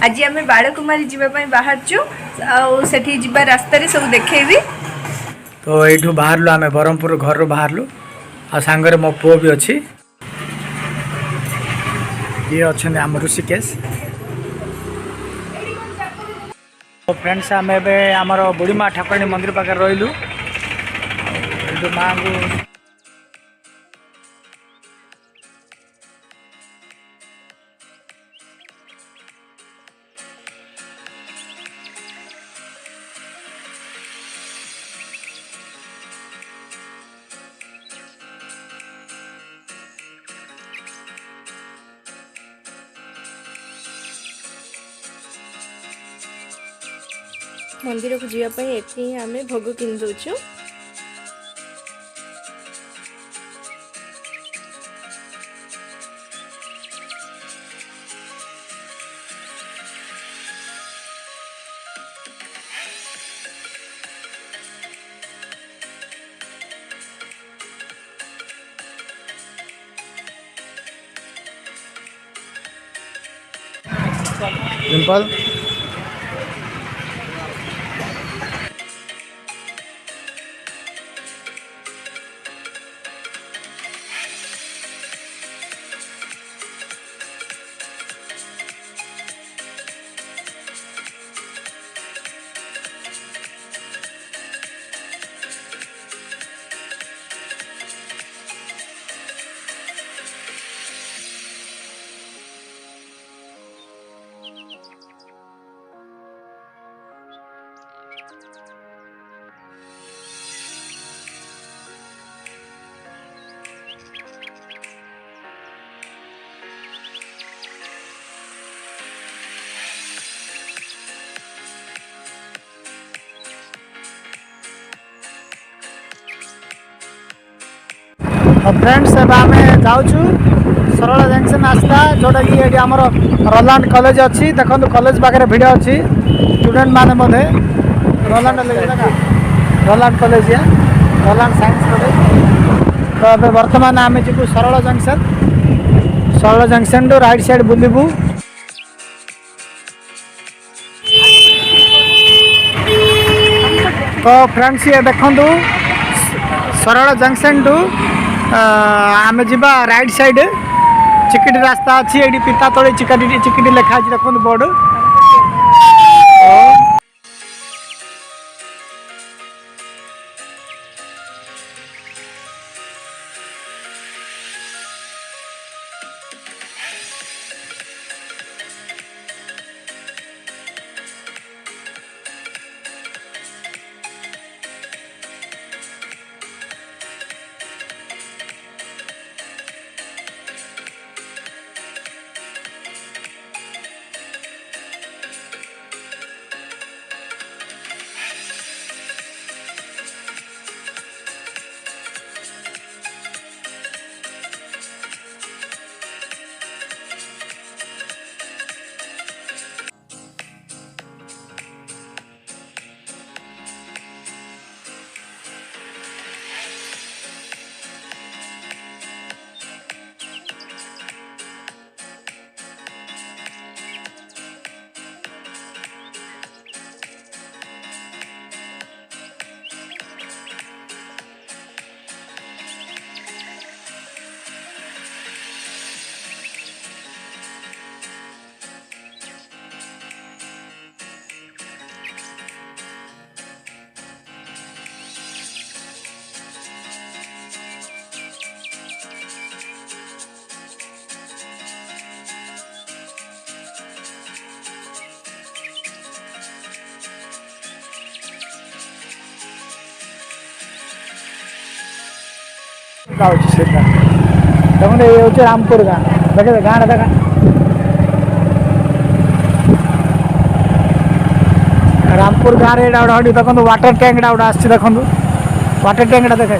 आज आम बालकुमारी जावाई बाहरचु आठी जा रास्तार सब देखी। तो यू बाहर आम ब्रह्मपुर घर बाहर आ सांगरे मो पुओ भी अच्छी ये अच्छा आम ऋषिकेश। तो फ्रेंड्स आम एमर बुढ़ीमा ठाकुराणी मंदिर पाखे रही माँ को मंदिर को जावाई एठी आम भोग किन दौचु। सिंपल फ्रेंड्स एवं आम जाऊँ सरला जंक्शन आसला जोटा कि ये आम रोलांड कॉलेज अच्छी देखो कॉलेज पाखे भिड़ अच्छी स्टूडेंट माने बोधे रोलांड कॉलेज या रोलांड साइंस कॉलेज। तो अब बर्तमान आम जीव सरला जंक्शन टू राइट साइड बुलबू। तो फ्रेंड्स ये देखु सरला जंक्शन टू आम जा राइट साइड चिकटी रास्ता अच्छी ये पिता तले चिकटी लिखाई देखो बोर्ड। देखो ये हूँ रामपुर गाँ देखे गाँव देखा रामपुर गाँव में गोटे देखो वाटर टैंक गोटे आस देखो वाटर टैंक देखे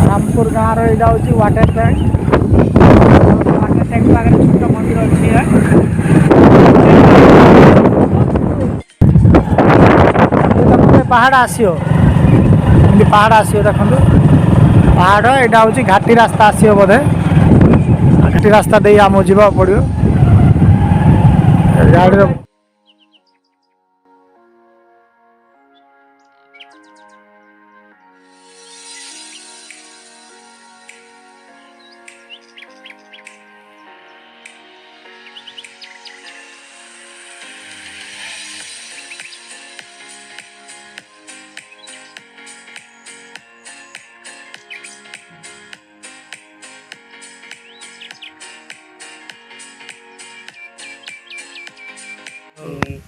रामपुर गाँव रही वाटर टैंक पाखे छोट मंदिर अच्छी पहाड़ आसो पहाड़ आसो देखो पहाड़ यहाँ हूँ घाटी रास्ता आसो बोधे घाटी रास्ता दे आम जा पड़ो गाड़ी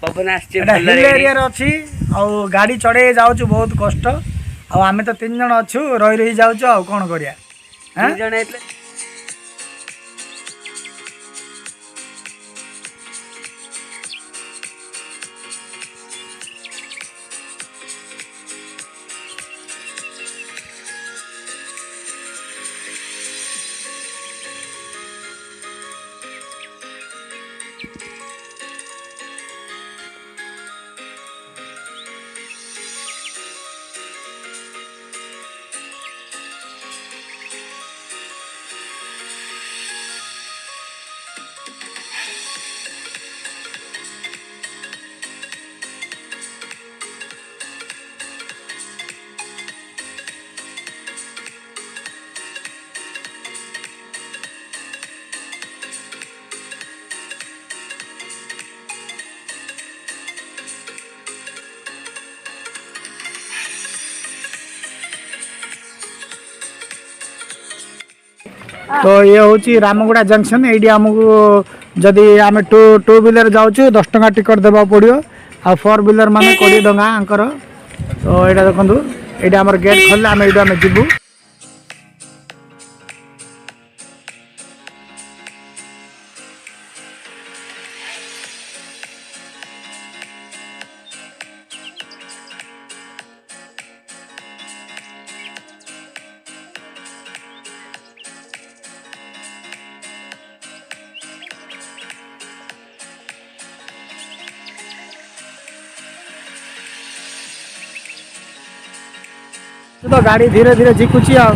पवन हिल एरिया अच्छी गाड़ी चढ़े जाऊँ बहुत कष्ट आम तो 3 जन अच्छु रही रही जाऊँ आ कौन करिया जन तो ये हूँ रामगुड़ा जंक्शन ये आमको जदि आम टू व्हीलर जाऊँ 10 टଙ୍କା टिकट देवा पड़ो आ 4 व्हीलर मान 20 टଙ୍କା आंकर तो यहाँ देखो ये आम गेट खोल आम ये जीवु तो गाड़ी धीरे धीरे झिकुची आ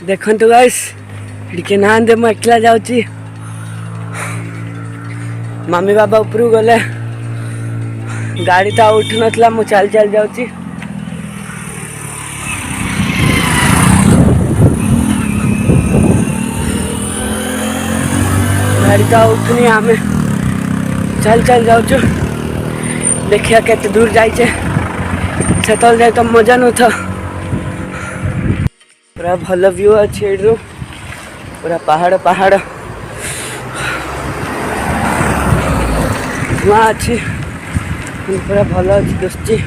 देखंतु गाइस के नांदे मैं एकला जाउची मम्मी बाबा ऊपर गले गाड़ी तो उठ नाला मु चल चल जाऊँ गाड़ी तो उठनी आम चल चल जाऊँ देखिया केते दूर जाइए से जाए तो मजा न था पूरा भल व्यू अच्छे एड्रु पूरा पहाड़ पहाड़ धुआं अच्छी पूरा भल अच्छी दोस्ती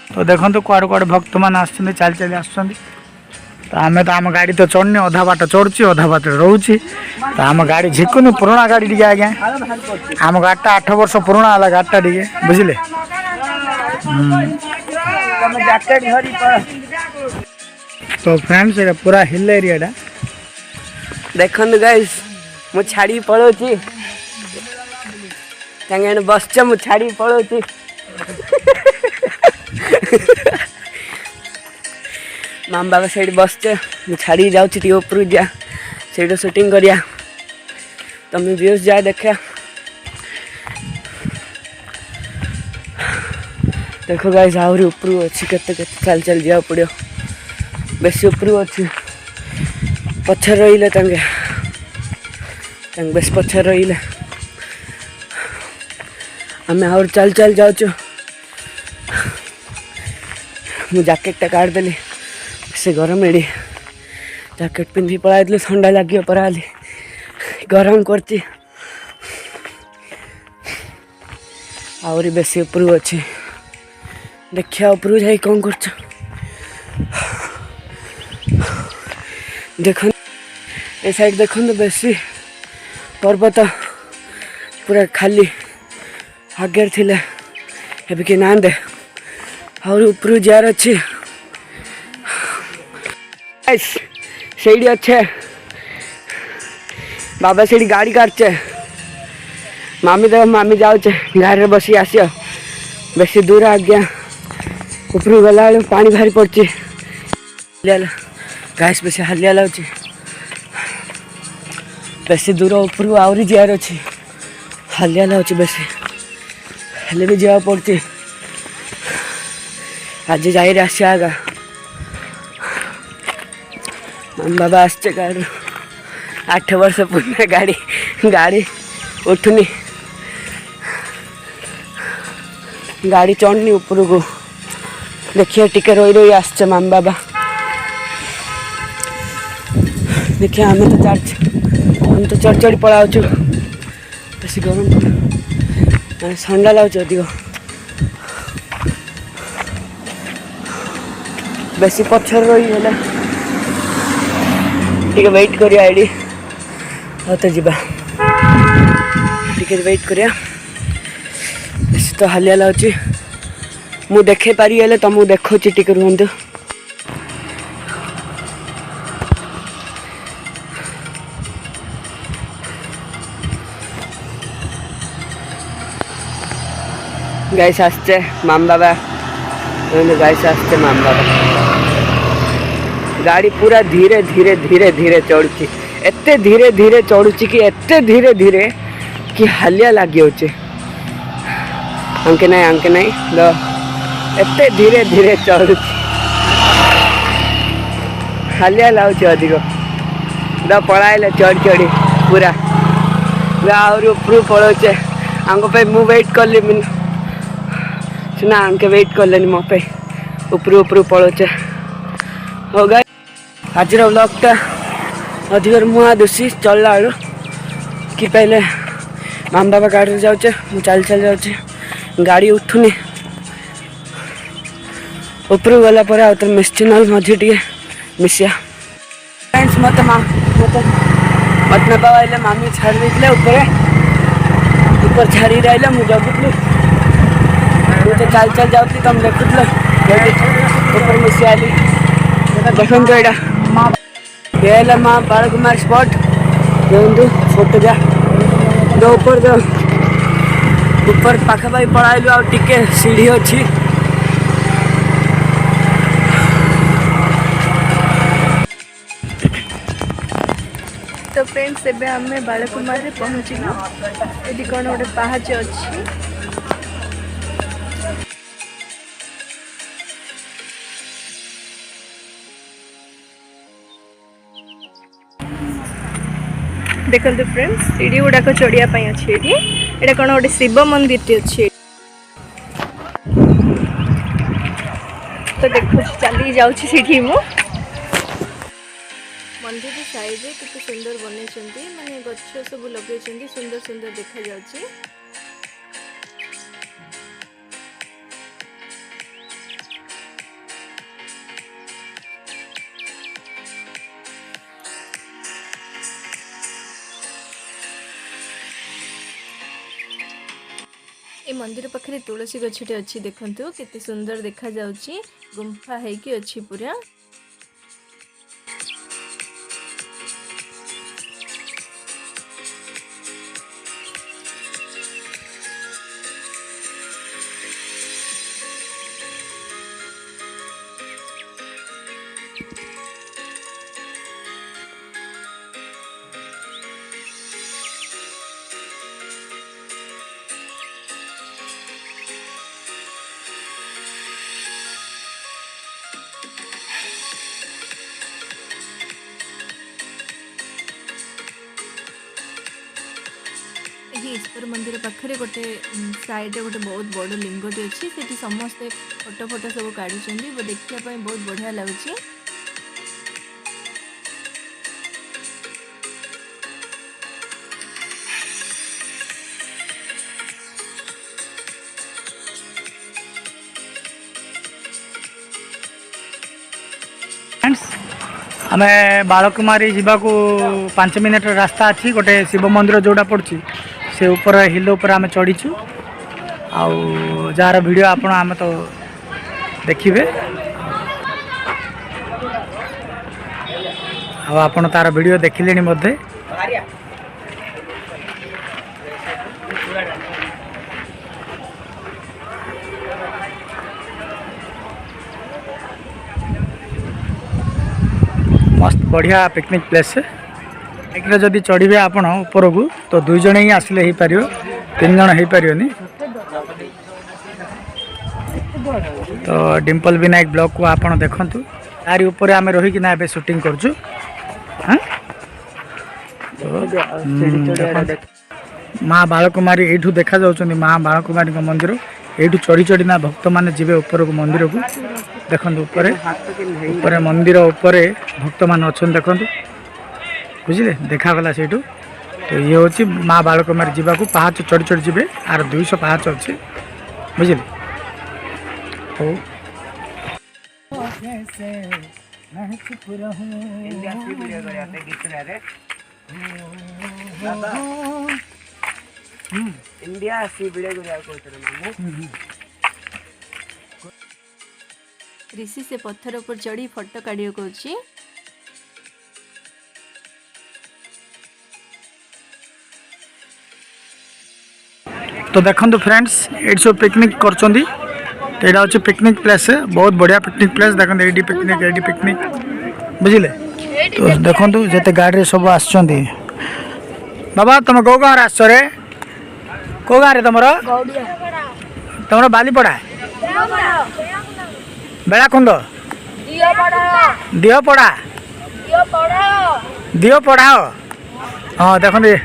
तो देखो कुआड़ कुआड़ भक्त मान आसुच्च चल चल आसुच्च तो आम तो आम गाड़ी तो चढ़ने अधा बाट चढ़ुची अधा बाट रोचे तो आम गाड़ी झिकुनी पुराना गाड़ी टे आज्ञा आम गाड़ीटा 8 वर्ष पुराना है गाड़ीटा टे बुझे तो फ्रेंड्स ये पूरा हिल एरिया देखो गाइस मु छाड़ी पड़ोची बस मु छाड़ी पड़ोची माम बाबा से बसचे छाड़ी जाऊँ ऊपर जा से शूटिंग करिया तुम व्यूज जा देखा देखो गाइस आहरी ऊपर अच्छी केते केते चल चल जा पड़ो बेसी ऊपर अच्छी पछे रही बेस पछे रही आम आहरी चल चल जाऊँ मु जैकेटा काढ़देली से गरम एड़ी जैकेट पिंधि पड़ा ठंडा लगे पराली गरम करती आहरी बेसी ऊपर अच्छी देखिया ऊपर जा कौन कर देख ए साइड देख बेसी पर्वत पूरा खाली आगे थे ଏବେ कि नांदे और ऊपर जार अच्छे से अच्छे बाबा से गाड़ी काटे मामी देख मामी जाऊे गाड़ी में बस आस बेसी दूर आज्ञा ऊपर गला पानी भारी पड़ी गैस बेसी हालिया लगे बेसी दूर ऊपर आहरी जार अच्छी हालिया लगे बेसी हेले भी जा पड़ती आज जाए आगा माम बाबा आसचे गाड़ी 8 वर्ष पुण्य गाड़ी गाड़ी उठुनी गाड़ी चढ़नी ऊपर को देखिए टिके रही रही आसचे माम बाबा देखिए हम तो चढ़ चढ़ पड़ाऊ बेसी गरम ठंडा लगे अधिक बेसी पछर रही है टिके वेट करिया एडी तो जीवा टिके वेट करिया बेसी तो हालिया लगे मु देखे पारि हेले तुमको देखुची टिके रुहतु गाइस आसचे माम बाबा गाइस आसचे माम बाबा गाड़ी पूरा धीरे धीरे धीरे धीरे चढ़ुची एते धीरे धीरे चढ़ुची कि एते धीरे धीरे कि हालिया लगे अंके नहीं लो एते धीरे धीरे चढ़ुची हालिया लगे अधिक द पढ़ाइले चढ़ चढ़ी पूरा आहरी ऊपर पड़ोचे आंको मु वेट कली सुना आंके वेट कले मो पे ऊपर ऊपर पड़ोचे हो गए आज व्लॉगटा अधिक मुआ दूसरी चलला बेलू कि पहले माम बाबा गाड़ी में जाऊे मु चल चल जाऊे गाड़ी उठुनी ऊपर गला पर आउ मिस्टिनल मझे टे मिसिया फ्रेंड्स मत बाबा आइले मामी छाड़ देते ऊपर छाड़ी रही मुझे जगुली तो चल चल जाऊँ तुम देखुल ऊपर मुसियाली देखो तो ये माँ बालकुमार स्पॉट देखो फोटो जा दो ऊपर पाखापाखि पड़ाइलु आ टिके सीढ़ी अच्छी तो फ्रेंड्स एबे हमें बालकुमार रे पहुँचलु ये कौन गोटे पाहाच अच्छी देखते फ्रेंड्स सीढ़ी गुड़ाक चढ़िया अच्छी ये कौन गोटे शिव मंदिर अच्छी तो देखो चली जाऊँ सीढ़ी मु मंदिर साइड रे कितने सुंदर बने माने गछ सब लगे सुंदर सुंदर देखा जाउची ए मंदिर पाखे तुलसी गछटे अच्छी देखंतु कितने सुंदर देखा जाउची गुंफा है कि अच्छी पूरा ईश्वर मंदिर पाखे गोटे साइड रे गोटे बहुत बड़ लिंगटे अच्छी से समस्ते फोटो फोटो सब काढ़ुंट वो देखा बहुत बढ़िया लगुच आम बालकुमारी जावाक 5 मिनट रास्ता अच्छी गोटे शिव मंदिर जोड़ा पड़ी से ऊपर हिल उपर आम चढ़ीचु जार वीडियो आपण आम तो देखिए आपण तार वीडियो देखिले मध्य मस्त बढ़िया पिकनिक प्लेस बाइक जदि चढ़े आपण ऊपर को तो 2 जन ही आसिले हो पार 3 जन हो पारनी तो डिम्पल विनायक ब्लॉग को आपण देखु तारी ऊपर आम रहीकि ना शूटिंग करछु माँ बालकुमारी एठू देखा जाउछन माँ बालकुमारी मंदिर एठू चढ़ी चढ़ी ना भक्त माने जीवे ऊपर को मंदिर को देखो ऊपर मंदिर ऊपर भक्त मान अच्छा देखु बुझे देखागला से तो ये हूँ माँ बालकुमारी जावाक पाहाच चढ़ी चढ़ी जी आर 200 पाहाच अच्छे बुझे इंडिया ऋषि से पत्थर ऊपर चढ़ी फोटो काढ़ियो कहूँ तो देखो फ्रेंड्स ये सब पिकनिक कर यहाँ हूँ पिकनिक प्लेस बहुत बढ़िया पिकनिक प्लेस देखते ये पिकनिक बुझे तो देखो जिते गाड़ी सब आस बाबा तुम कौ गाँव आस कौ गाँव तुम बालीपड़ा बेलाकुंद दिहपड़ा हाँ देखते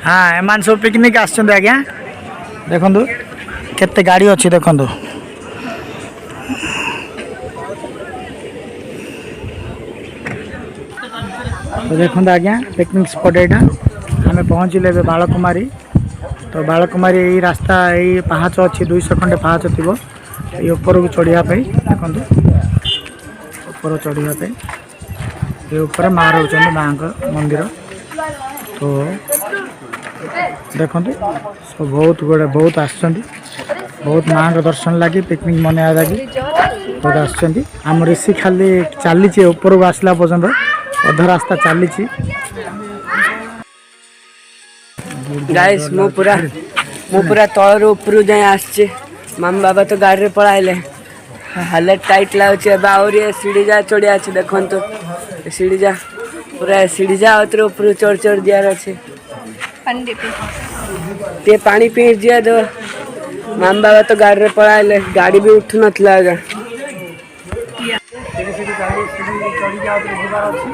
हाँ एम सब पिकनिक आज्ञा देखु केते गाड़ी अच्छी देखु तो देखते आज्ञा पिकनिक स्पॉट यहाँ आम पहुँचले बालकुमारी तो बालकुमारी यही रास्ता यही पाहाच अच्छी 200 खंडे पाहाच थी ये ऊपर को चढ़ापी देखु ऊपर चढ़ापी ये ऊपर माँ रोच माँ मंदिर तो देखो सब बहुत गुड़े बहुत आस बहुत माँ का दर्शन लगी पिकनिक मनाया लगी बहुत आसुच्चंदी आम ऋषि खाली चली ऊपर को आसला पर्यंत अधा रास्ता चली गाइस मु पूरा तलर ऊपर जाए आसचे मामा बाबा तो गाड़ी पड़ाइले हालत टाइट लगुच आहरी सीढ़ी जा चढ़िया अच्छे देखो तो सीढ़ी जा पूरा सीढ़ी जा ऊपर चढ़ चढ़ दियार अच्छे ते पानी पी दिया तो मामा बाबा तो गाड़ी पड़ाइले गाड़ी भी उठू नथला आगे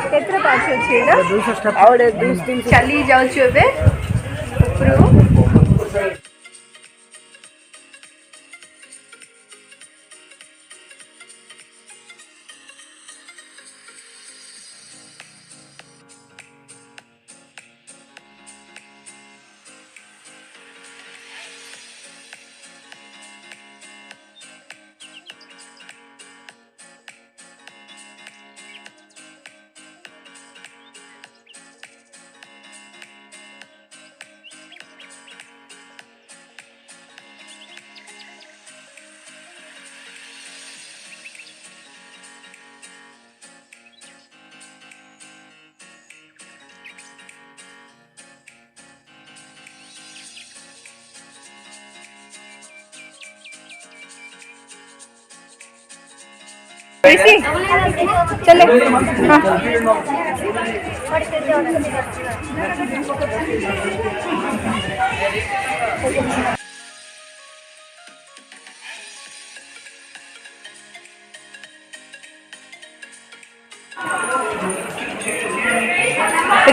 केतरा पाछ अछि एटा 200 स्टेप और 2-3 चली जाउछु एबे उपरू ऋषि चले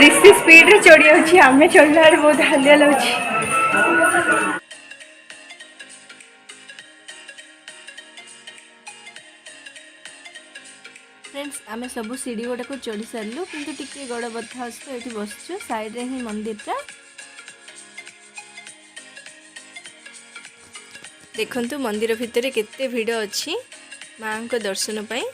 ऋषि स्पीड रे चढ़ी जाउछि आमे चढ़ला रे बहुत हालिया लाउछि फ्रेंड्स आमे सब सीढ़ी गोटा को चढ़ी सारू किंतु टिके गड़ बथा आस ये बसचु साइड रे ही मंदिरटा देखंतु मंदिर भितर केते भिड़ अछि मां को दर्शन पाई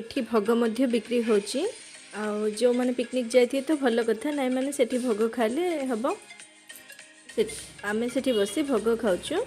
एठी भोग मध्य बिक्री होची जो माने पिकनिक जाइए तो भल कथा नाई माने सेठी भोग खाले हबो आमे सेठी बसी भोग खाउछु।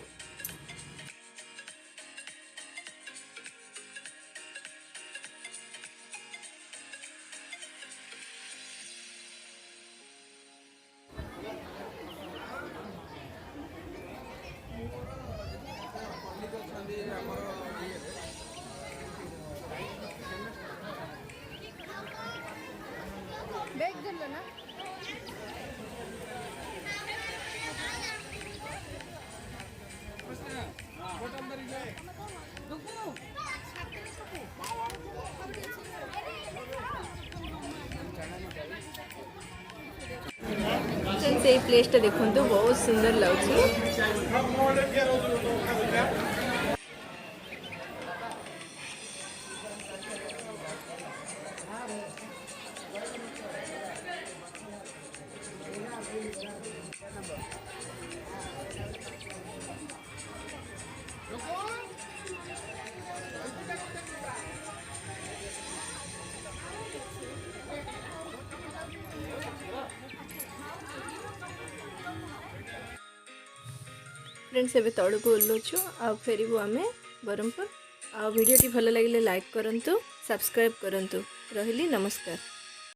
से प्लेसटा देखो बहुत सुंदर लगे। फ्रेंड्स एबे तड़ को ओल्लुछु आ फेरबू आमे ब्रह्मपुर आ वीडियो टी भल लगे लाइक करंतु सब्सक्राइब करंतु रहिली नमस्कार।